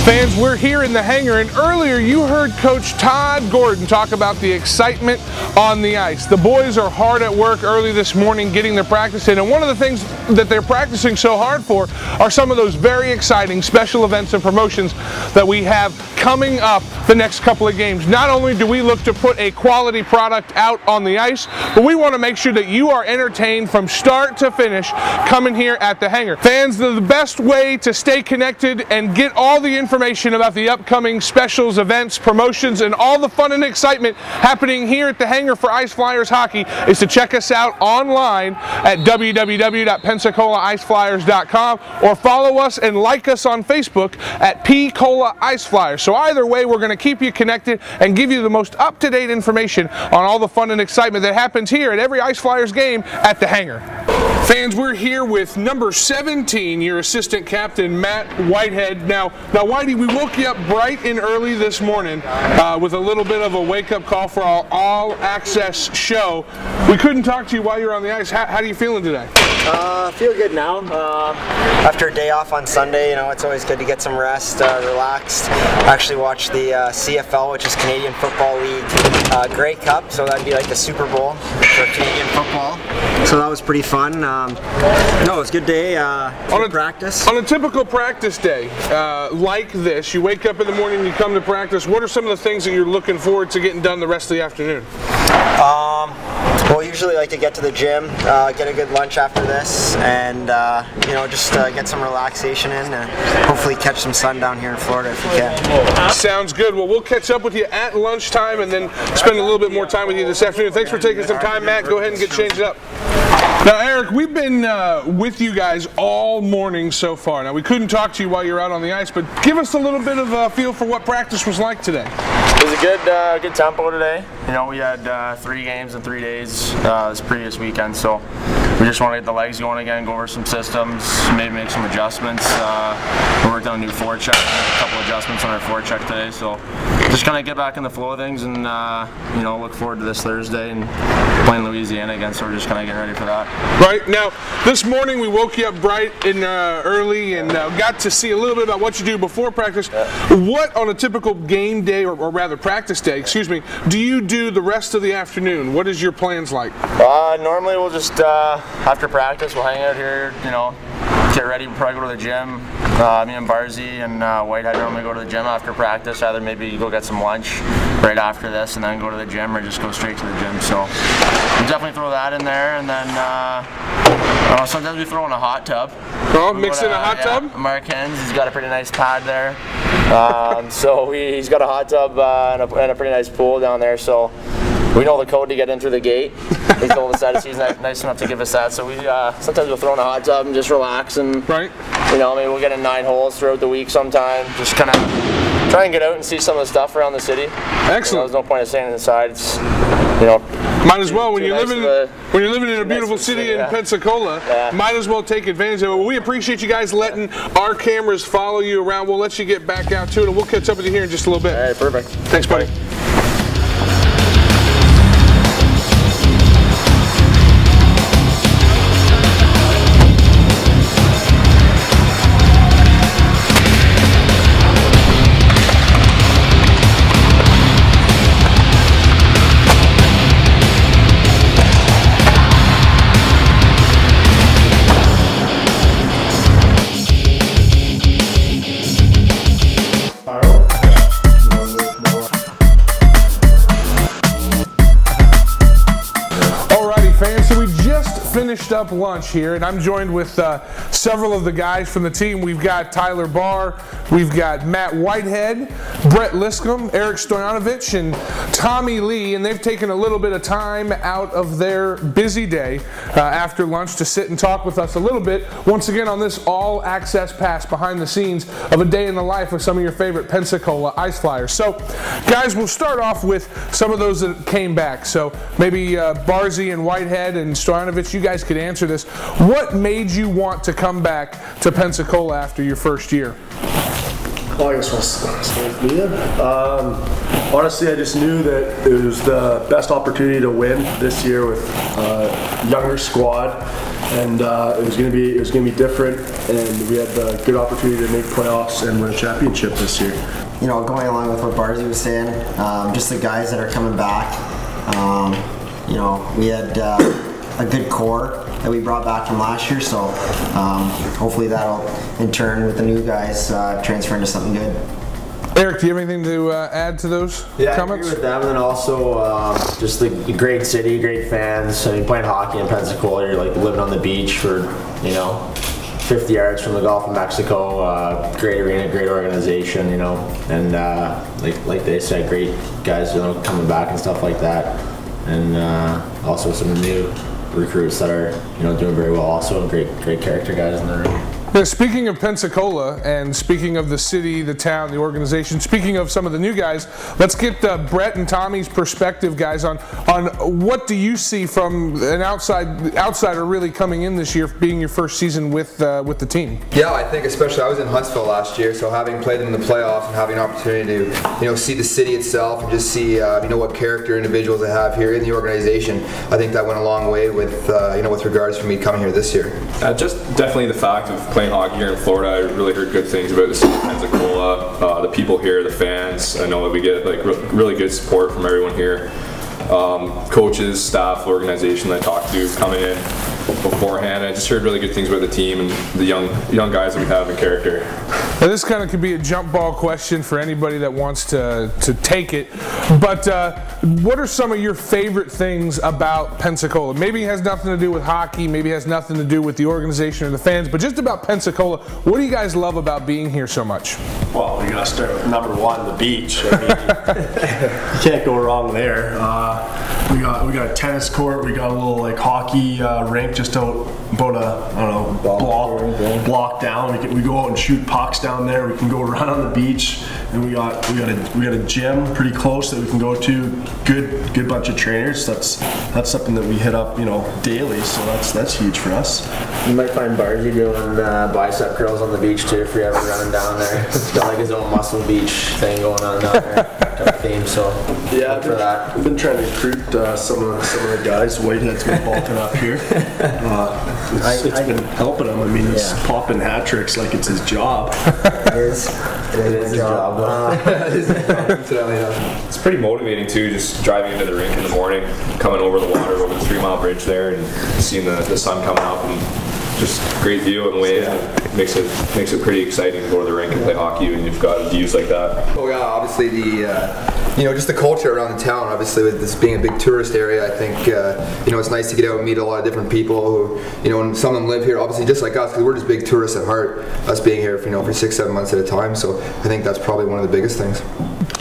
Fans, we're here in the hangar, and earlier you heard Coach Todd Gordon talk about the excitement on the ice. The boys are hard at work early this morning getting their practice in, and one of the things that they're practicing so hard for are some of those very exciting special events and promotions that we have coming up the next couple of games. Not only do we look to put a quality product out on the ice, but we want to make sure that you are entertained from start to finish coming here at the hangar. Fans, the best way to stay connected and get all the information about the upcoming specials, events, promotions, and all the fun and excitement happening here at the hangar for Ice Flyers hockey is to check us out online at www.PensacolaIceFlyers.com or follow us and like us on Facebook at Pensacola Ice Flyers. So either way, we're going to keep you connected and give you the most up-to-date information on all the fun and excitement that happens here at every Ice Flyers game at the hangar. Fans, we're here with number 17, your assistant captain, Matt Whitehead. Now, Whitey, we woke you up bright and early this morning with a little bit of a wake-up call for our all-access show. We couldn't talk to you while you were on the ice. How are you feeling today? Feel good now. After a day off on Sunday, you know, it's always good to get some rest, relaxed. Actually watched the CFL, which is Canadian Football League Grey Cup, so that'd be like the Super Bowl for Canadian football. So that was pretty fun. No, it was a good day. Good practice. On a typical practice day like this, you wake up in the morning, you come to practice. What are some of the things that you're looking forward to getting done the rest of the afternoon? Well, usually like to get to the gym, get a good lunch after this, and you know, just get some relaxation in, and hopefully catch some sun down here in Florida if we can. Sounds good. Well, we'll catch up with you at lunchtime and then spend a little bit more time with you this afternoon. Thanks for taking some time, Matt. Go ahead and get changed up. Now, Eric, we've been with you guys all morning so far. Now, we couldn't talk to you while you were out on the ice, but give us a little bit of a feel for what practice was like today. It was a good tempo today. You know, we had 3 games in 3 days this previous weekend, so we just want to get the legs going again, go over some systems, maybe make some adjustments. We worked on a new forecheck, a couple adjustments on our forecheck today, so just kind of get back in the flow of things and you know, look forward to this Thursday and playing Louisiana again. So we're just kind of getting ready for that. Right now, this morning we woke you up bright and early and got to see a little bit about what you do before practice. What on a typical game day, or rather practice day, excuse me, do you do the rest of the afternoon? What is your plans like? Normally we'll just after practice we'll hang out here, you know, get ready, we'll probably go to the gym. Me and Barzy and Whitehead normally go to the gym after practice. Either maybe go get some lunch right after this and then go to the gym, or just go straight to the gym. So we'll definitely throw that in there, and then sometimes we throw in a hot tub. Oh, mix in a hot tub? Mark Hens, he's got a pretty nice pad there. So he's got a hot tub and a pretty nice pool down there. So we know the code to get in through the gate. He told us that. He's nice enough to give us that. So we sometimes we'll throw in a hot tub and just relax, and you know, maybe we'll get in 9 holes throughout the week sometime. Just kind of try and get out and see some of the stuff around the city. Excellent. You know, there's no point of staying inside. It's, you know, might as well when you're living in a beautiful city in Pensacola. Yeah. Might as well take advantage of it. Well, we appreciate you guys letting our cameras follow you around. We'll let you get back out to it, and we'll catch up with you here in just a little bit. All right, perfect. Thanks, buddy. Finished up lunch here, and I'm joined with several of the guys from the team. We've got Tyler Barr, we've got Matt Whitehead, Brett Liscombe, Eric Stoyanovich, and Tommy Lee, and they've taken a little bit of time out of their busy day after lunch to sit and talk with us a little bit, once again on this all-access pass behind the scenes of a day in the life of some of your favorite Pensacola Ice Flyers. So, guys, we'll start off with some of those that came back. So maybe Barzy and Whitehead and Stoyanovich, you guys could answer this. What made you want to come back to Pensacola after your first year? Well, I guess I'll start with me. Honestly, I just knew that it was the best opportunity to win this year with a younger squad. and it was gonna be different, and we had the good opportunity to make playoffs and win a championship this year. You know, going along with what Barzy was saying, just the guys that are coming back. You know, we had a good core that we brought back from last year, so hopefully that'll, in turn, with the new guys, transfer into something good. Eric, do you have anything to add to those comments? I agree with them, and then also just the great city, great fans. I mean, playing hockey in Pensacola, you're like living on the beach for, you know, 50 yards from the Gulf of Mexico. Great arena, great organization, you know, and like they said, great guys, you know, coming back and stuff like that, and also some new recruits that are, you know, doing very well. Also, great character guys in the room. Now, speaking of Pensacola, and speaking of the city, the town, the organization, speaking of some of the new guys, let's get Brett and Tommy's perspective, guys, on what do you see from an outsider really coming in this year, being your first season with the team? Yeah, I think especially I was in Huntsville last year, so having played them in the playoffs and having an opportunity to, you know, see the city itself and just see, you know, what character individuals they have here in the organization, I think that went a long way with, you know, with regards for me coming here this year. Just definitely the fact of playing hockey here in Florida, I really heard good things about the city of Pensacola, the people here, the fans. I know that we get like really good support from everyone here. Coaches, staff, organization that I talked to coming in beforehand. I just heard really good things about the team and the young guys that we have in character. Now, this kind of could be a jump ball question for anybody that wants to take it, but what are some of your favorite things about Pensacola? Maybe it has nothing to do with hockey, maybe it has nothing to do with the organization or the fans, but just about Pensacola, what do you guys love about being here so much? Well, we gotta start with number one, the beach. I mean, you can't go wrong there. We got a tennis court. We got a little like hockey rink just out about a, I don't know, block down. We go out and shoot pucks down there. We can go run on the beach, and we got a gym pretty close that we can go to. Good bunch of trainers. That's something that we hit up, you know, daily. So that's huge for us. You might find Barzy doing bicep curls on the beach too if you're ever running down there. It's got like his own muscle beach thing going on down there, kind of theme. So yeah, I've been trying to recruit some of the guys. Whitehead's been bulking up here. It's been helping him. I mean, he's popping hat tricks like it's his job. It is his job. It's pretty motivating too, just driving into the rink in the morning, coming over the water, over the 3 Mile Bridge there, and seeing the sun coming up, and just great view on the way in. It makes it pretty exciting to go to the rink and play hockey when you've got views like that. Oh yeah, obviously you know, just the culture around the town. Obviously, with this being a big tourist area, I think you know, it's nice to get out and meet a lot of different people who, you know, and some of them live here, obviously just like us, because we're just big tourists at heart. Us being here for, you know, for 6-7 months at a time. So I think that's probably one of the biggest things.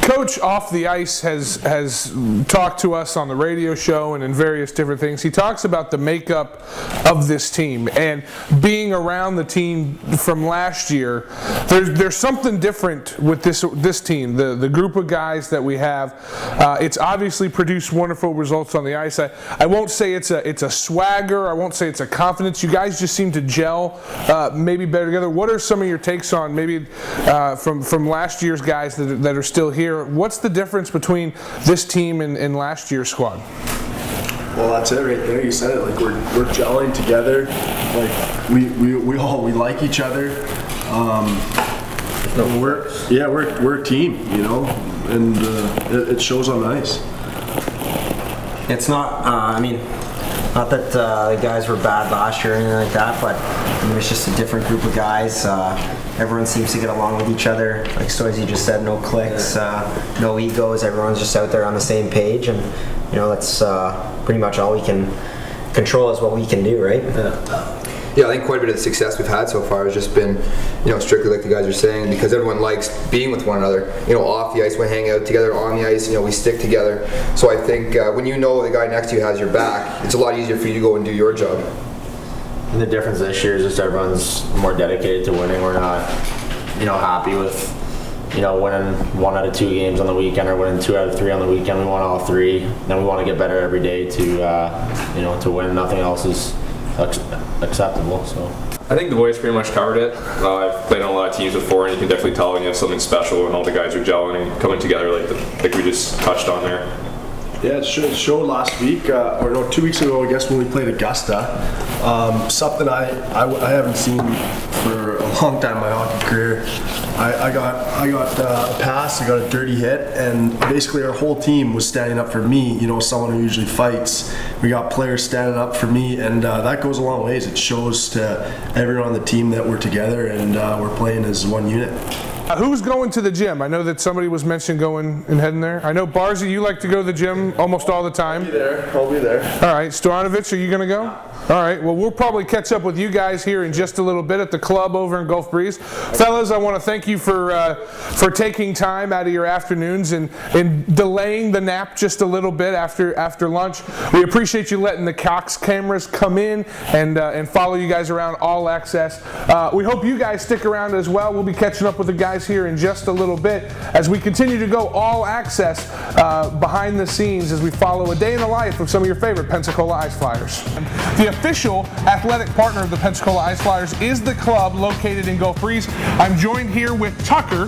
Coach off the ice has talked to us on the radio show and in various different things. He talks about the makeup of this team and being around the team from last year. There's something different with this team. The group of guys that we have. It's obviously produced wonderful results on the ice. I won't say it's a swagger. I won't say it's a confidence. You guys just seem to gel maybe better together. What are some of your takes on maybe from last year's guys that are still here? What's the difference between this team and last year's squad? Well, that's it right there. You said it. Like we're gelling together. Like we like each other. We're a team, you know, and it shows on ice. It's not. I mean, not that the guys were bad last year or anything like that, but I mean, it's just a different group of guys. Everyone seems to get along with each other. Like Stoisy just said, no cliques, no egos. Everyone's just out there on the same page, and you know, that's pretty much all we can control is what we can do, right? Yeah, I think quite a bit of the success we've had so far has just been, you know, strictly like the guys are saying, because everyone likes being with one another. You know, off the ice, we hang out together. On the ice, you know, we stick together. So I think when you know the guy next to you has your back, it's a lot easier for you to go and do your job. And the difference this year is just everyone's more dedicated to winning. We're not, you know, happy with, you know, winning 1 out of 2 games on the weekend or winning 2 out of 3 on the weekend. We want all 3. Then we want to get better every day to, you know, to win. Nothing else is acceptable. So I think the boys pretty much covered it. I've played on a lot of teams before, and you can definitely tell when you have something special when all the guys are gelling and coming together like we just touched on there. Yeah, it showed last week, or no, 2 weeks ago, I guess, when we played Augusta. Something I haven't seen for a long time in my hockey career. I got a pass, I got a dirty hit, and basically our whole team was standing up for me, someone who usually fights. We got players standing up for me, and that goes a long ways. It shows to everyone on the team that we're together and we're playing as one unit. Who's going to the gym? I know that somebody was mentioned going and heading there. I know, Barzy, you like to go to the gym almost all the time. I'll be there. All right, Storanovich, are you going to go? All right, well, we'll probably catch up with you guys here in just a little bit at the club over in Gulf Breeze. Fellas, I want to thank you for taking time out of your afternoons and delaying the nap just a little bit after lunch. We appreciate you letting the Cox cameras come in and follow you guys around all access. We hope you guys stick around as well. We'll be catching up with the guys here in just a little bit as we continue to go all access behind the scenes as we follow a day in the life of some of your favorite Pensacola Ice Flyers. The official athletic partner of the Pensacola Ice Flyers is the club located in Gulf Breeze. I'm joined here with Tucker,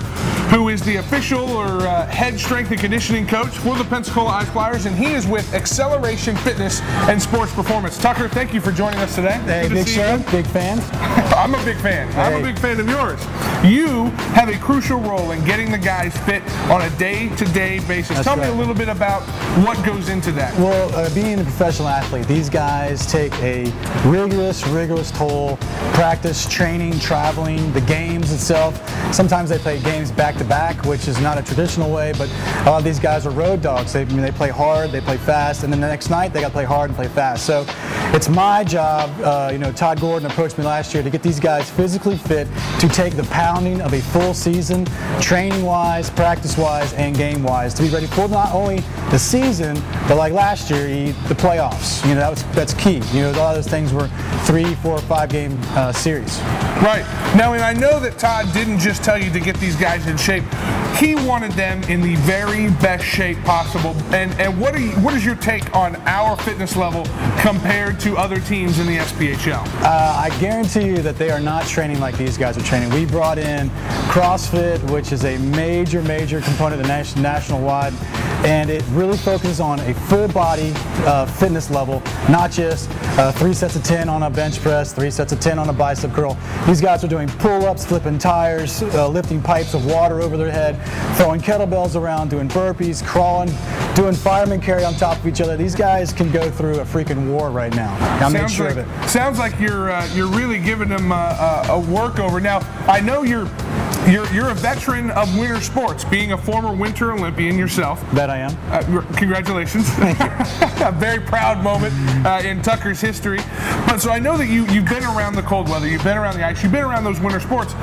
who is the official or head strength and conditioning coach for the Pensacola Ice Flyers, and he is with Acceleration Fitness and Sports Performance. Tucker, thank you for joining us today. Hey, Big Show, big fan. I'm a big fan. Hey. I'm a big fan of yours. You have a crucial role in getting the guys fit on a day-to-day basis. That's Tell me right. a little bit about what goes into that. Well, being a professional athlete, these guys take a rigorous toll. Practice, training, traveling, the games itself. Sometimes they play games back-to-back, which is not a traditional way, but a lot of these guys are road dogs. They play hard, they play fast, and then the next night they got to play hard and play fast. So it's my job, Todd Gordon approached me last year to get these guys physically fit to take the pounding of a full season, training-wise, practice-wise, and game-wise, to be ready for not only the season, but like last year, the playoffs. That's key. A lot of those things were 3, 4, 5 game series. Right. Now, and I know that Todd didn't just tell you to get these guys in shape. He wanted them in the very best shape possible. And what is your take on our fitness level compared to other teams in the SPHL? I guarantee you that they are not training like these guys are training. We brought in CrossFit, which is a major component of the national-wide, and it really focuses on a full body fitness level, not just 3 sets of 10 on a bench press, 3 sets of 10 on a bicep curl. These guys are doing pull-ups, flipping tires, lifting pipes of water over their head, throwing kettlebells around, doing burpees, crawling, doing fireman carry on top of each other. These guys can go through a freaking war right now. I made sure of it. Sounds like you're really giving them a workover. Now, I know you're a veteran of winter sports, being a former Winter Olympian yourself. That I am. Congratulations. Thank you. A very proud moment in Tucker's history. But so I know that you've been around the cold weather, you've been around the ice, you've been around those winter sports,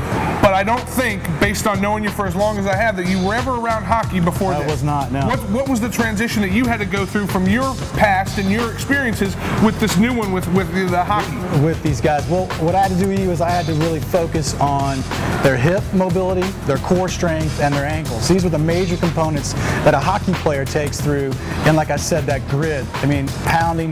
but I don't think, based on knowing you for as long as I have, that you were ever around hockey before this. I was not, no. What was the transition that you had to go through from your past and your experiences with this new one with the hockey? With these guys. Well, what I had to do is I had to really focus on their hip mobility, their core strength, and their ankles. These were the major components that a hockey player takes through, and like I said, that grid. I mean, pounding.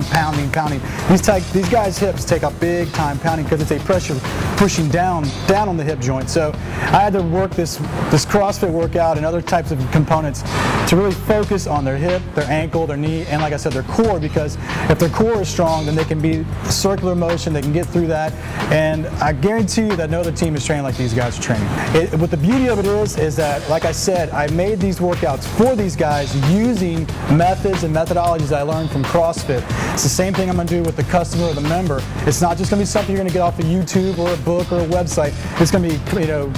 These guys' hips take a big time pounding because it's a pressure pushing down on the hip joint. So I had to work this CrossFit workout and other types of components to really focus on their hip, their ankle, their knee, and like I said, their core, because if their core is strong, then they can be circular motion, they can get through that, and I guarantee you that no other team is training like these guys are training. What the beauty of it is that, like I said, I made these workouts for these guys using methods and methodologies I learned from CrossFit. It's the same thing I'm going to do with the customer or the member. It's not just going to be something you're going to get off of YouTube or a book or a website. It's going to be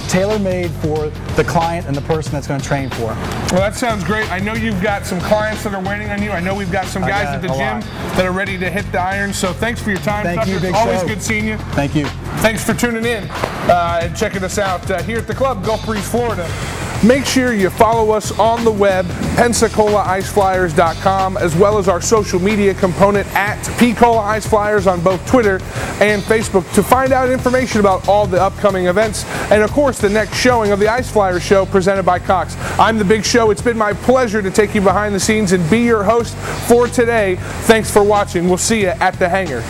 tailor-made for the client and the person that's going to train for. Well, that sounds great. I know you've got some clients that are waiting on you. I know we've got some guys at the gym that are ready to hit the iron. So thanks for your time, Thank Tucker. you, Big Always Show. good seeing you. Thank you. Thanks for tuning in and checking us out here at the club, Gulf Breeze, Florida. Make sure you follow us on the web, PensacolaIceFlyers.com, as well as our social media component at Pensacola Ice Flyers on both Twitter and Facebook to find out information about all the upcoming events and, of course, the next showing of the Ice Flyers show presented by Cox. I'm the Big Show. It's been my pleasure to take you behind the scenes and be your host for today. Thanks for watching. We'll see you at the hangar.